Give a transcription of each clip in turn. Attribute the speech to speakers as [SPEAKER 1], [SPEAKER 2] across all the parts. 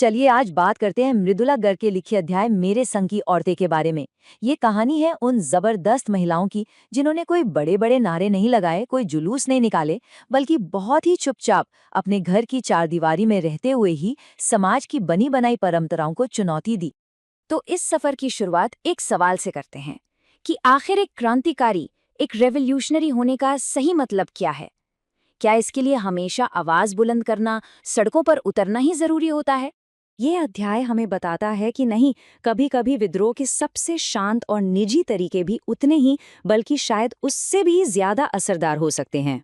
[SPEAKER 1] चलिए आज बात करते हैं मृदुला गर्ग के लिखे अध्याय मेरे संग की औरतें के बारे में। ये कहानी है उन जबरदस्त महिलाओं की जिन्होंने कोई बड़े बड़े नारे नहीं लगाए, कोई जुलूस नहीं निकाले, बल्कि बहुत ही चुपचाप अपने घर की चारदीवारी में रहते हुए ही समाज की बनी बनाई परंपराओं को चुनौती दी।
[SPEAKER 2] तो इस सफर की शुरुआत एक सवाल से करते हैं कि आखिर एक क्रांतिकारी, एक रेवोल्यूशनरी होने का सही मतलब क्या है? क्या इसके लिए हमेशा आवाज बुलंद करना, सड़कों पर उतरना ही जरूरी होता है? ये अध्याय हमें बताता है कि नहीं, कभी-कभी विद्रोह के सबसे शांत और निजी तरीके भी उतने ही, बल्कि शायद उससे भी ज्यादा असरदार हो सकते हैं।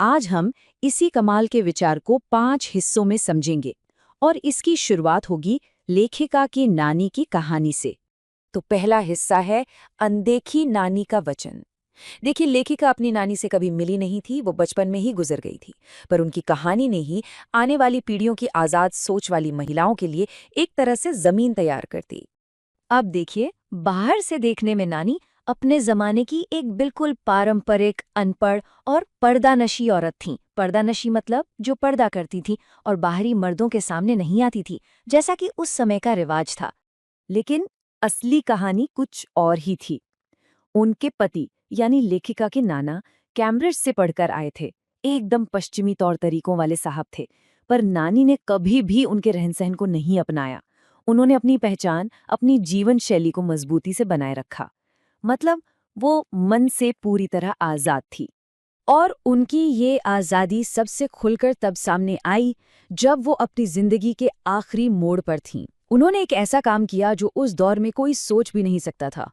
[SPEAKER 2] आज हम इसी कमाल के विचार को 5 हिस्सों में समझेंगे और इसकी शुरुआत होगी लेखिका की नानी की कहानी से। तो पहला हिस्सा है अनदेखी नानी का वचन। देखिए, लेखिका अपनी नानी से कभी मिली नहीं थी, वो बचपन में ही गुजर गई थी। पर उनकी कहानी ने ही आने वाली पीढ़ियों की आजाद सोच वाली महिलाओं के लिए एक तरह से जमीन तैयार कर दी।
[SPEAKER 1] अब देखिए, बाहर से देखने में नानी अपने जमाने की एक बिल्कुल पारंपरिक, अनपढ़ और पर्दानशी औरत थीं। पर्दानशी मतलब जो पर्दा करती थी और बाहरी मर्दों के सामने नहीं आती थी, जैसा कि उस समय का रिवाज था। लेकिन असली कहानी कुछ और ही थी। उनके पति यानी लेखिका के नाना कैम्ब्रिज से पढ़कर आए थे, एकदम पश्चिमी तौर तरीकों वाले साहब थे। पर नानी ने कभी भी उनके रहन सहन को नहीं अपनाया। उन्होंने अपनी पहचान, अपनी जीवन शैली को मजबूती से बनाए रखा। मतलब वो मन से पूरी तरह आजाद थी। और उनकी ये आजादी सबसे खुलकर तब सामने आई जब वो अपनी जिंदगी के आखिरी मोड़ पर थीं। उन्होंने एक ऐसा काम किया जो उस दौर में कोई सोच भी नहीं सकता था।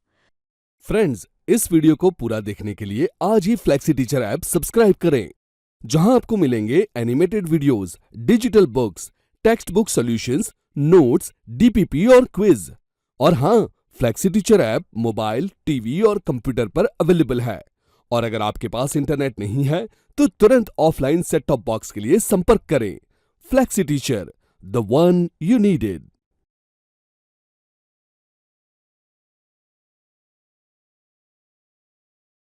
[SPEAKER 3] फ्रेंड्स, इस वीडियो को पूरा देखने के लिए आज ही फ्लेक्सी टीचर ऐप सब्सक्राइब करें, जहां आपको मिलेंगे animated videos, digital books, text book solutions, notes, DPP और क्विज। और हाँ, flexi teacher app mobile, TV और कंप्यूटर पर अवेलेबल है। और अगर आपके पास इंटरनेट नहीं है तो तुरंत ऑफलाइन सेट टॉप बॉक्स के लिए संपर्क करें। Flexi teacher, the one you needed.